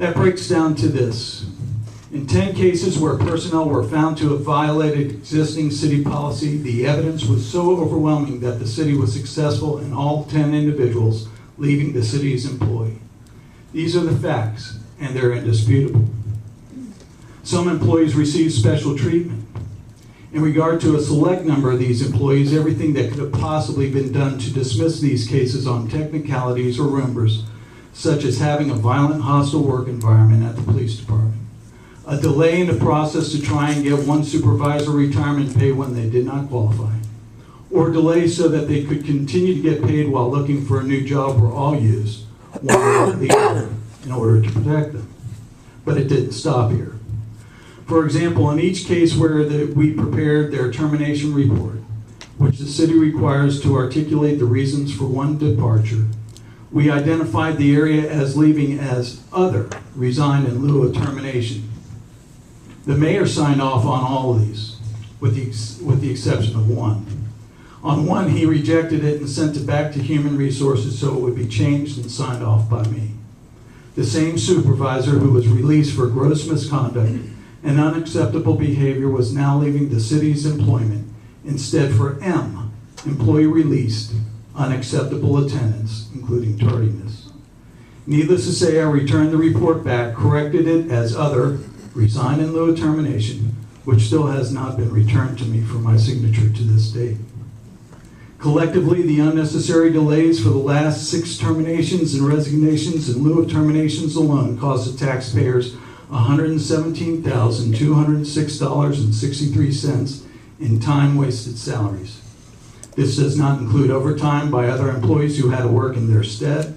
That breaks down to this. In 10 cases where personnel were found to have violated existing city policy, the evidence was so overwhelming that the city was successful in all 10 individuals leaving the city's employ. These are the facts, and they're indisputable. Some employees received special treatment. In regard to a select number of these employees, everything that could have possibly been done to dismiss these cases on technicalities or rumors, such as having a violent, hostile work environment at the police department, a delay in the process to try and get one supervisor retirement pay when they did not qualify, or delay so that they could continue to get paid while looking for a new job, were all used, one or the other, in order to protect them. But it didn't stop here. For example, in each case where we prepared their termination report, which the city requires to articulate the reasons for one departure, we identified the area as leaving as other, resigned in lieu of termination. The mayor signed off on all of these, with the exception of one. On one, he rejected it and sent it back to Human Resources so it would be changed and signed off by me. The same supervisor who was released for gross misconduct and unacceptable behavior was now leaving the city's employment, instead for M, employee released, unacceptable attendance, including tardiness. Needless to say, I returned the report back, corrected it as other, resigned in lieu of termination, which still has not been returned to me for my signature to this date. Collectively, the unnecessary delays for the last 6 terminations and resignations in lieu of terminations alone cost the taxpayers $117,206.63 in time-wasted salaries. This does not include overtime by other employees who had to work in their stead,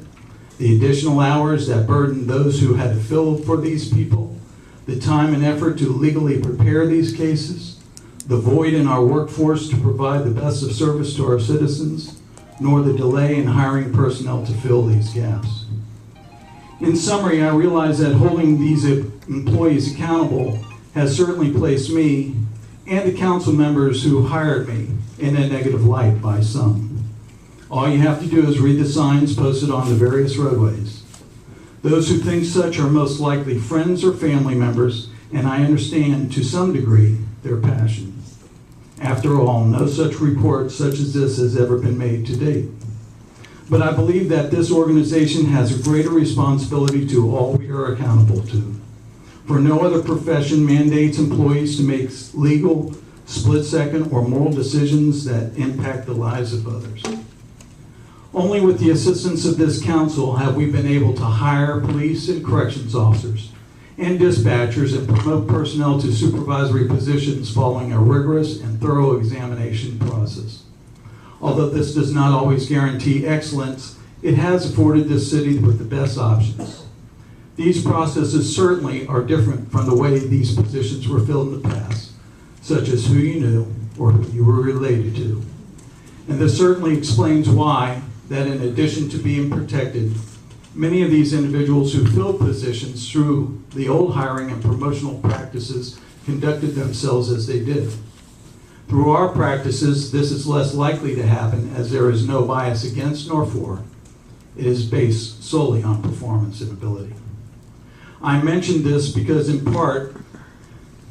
the additional hours that burdened those who had to fill for these people, the time and effort to legally prepare these cases, the void in our workforce to provide the best of service to our citizens, nor the delay in hiring personnel to fill these gaps. In summary, I realize that holding these employees accountable has certainly placed me and the council members who hired me in a negative light by some. All you have to do is read the signs posted on the various roadways. Those who think such are most likely friends or family members, and I understand to some degree their passion. After all, no such report such as this has ever been made to date. But I believe that this organization has a greater responsibility to all we are accountable to. For no other profession mandates employees to make legal, split-second, or moral decisions that impact the lives of others. Only with the assistance of this council have we been able to hire police and corrections officers and dispatchers and promote personnel to supervisory positions following a rigorous and thorough examination process. Although this does not always guarantee excellence, it has afforded this city with the best options. These processes certainly are different from the way these positions were filled in the past, such as who you knew or who you were related to. And this certainly explains why, that in addition to being protected, many of these individuals who filled positions through the old hiring and promotional practices conducted themselves as they did. Through our practices, this is less likely to happen as there is no bias against nor for. It is based solely on performance and ability. I mentioned this because in part,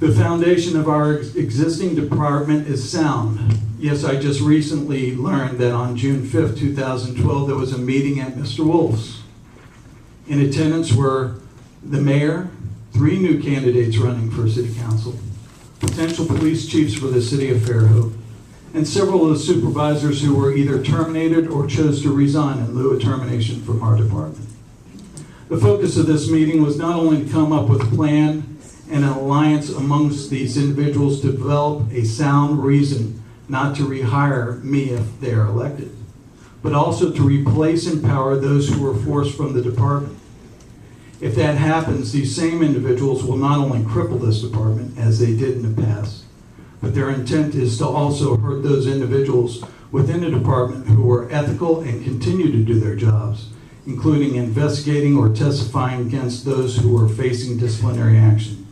the foundation of our existing department is sound. Yes, I just recently learned that on June 5th, 2012, there was a meeting at Mr. Wolf's. In attendance were the mayor, 3 new candidates running for city council, potential police chiefs for the city of Fairhope, and several of the supervisors who were either terminated or chose to resign in lieu of termination from our department. The focus of this meeting was not only to come up with a plan and an alliance amongst these individuals to develop a sound reason not to rehire me if they are elected, but also to replace and empower those who were forced from the department. If that happens, these same individuals will not only cripple this department as they did in the past, but their intent is to also hurt those individuals within the department who were ethical and continue to do their jobs, including investigating or testifying against those who were facing disciplinary action.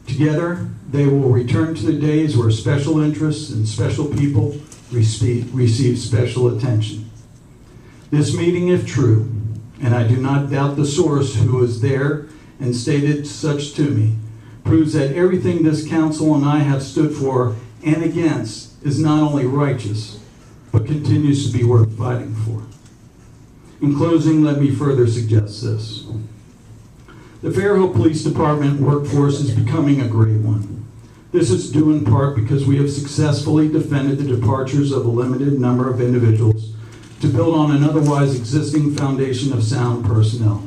Together, they will return to the days where special interests and special people receive special attention. This meeting, if true, and I do not doubt the source who was there and stated such to me proves that everything this council and I have stood for and against is not only righteous, but continues to be worth fighting for. In closing, let me further suggest this. The Fairhope Police Department workforce is becoming a great one. This is due in part because we have successfully defended the departures of a limited number of individuals to build on an otherwise existing foundation of sound personnel.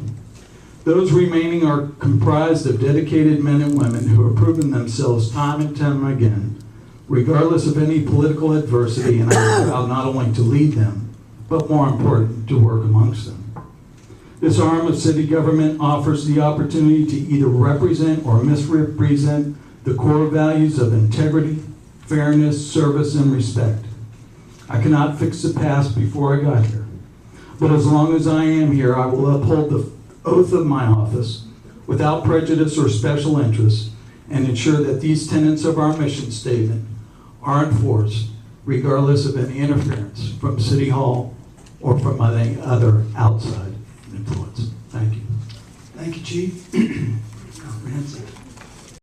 Those remaining are comprised of dedicated men and women who have proven themselves time and time again, regardless of any political adversity, and I'm proud not only to lead them, but more important, to work amongst them. This arm of city government offers the opportunity to either represent or misrepresent the core values of integrity, fairness, service, and respect. I cannot fix the past before I got here, but as long as I am here, I will uphold the oath of my office without prejudice or special interest and ensure that these tenets of our mission statement are enforced regardless of any interference from City Hall or from any other outside influence. Thank you. Thank you, Chief. Comprehensive.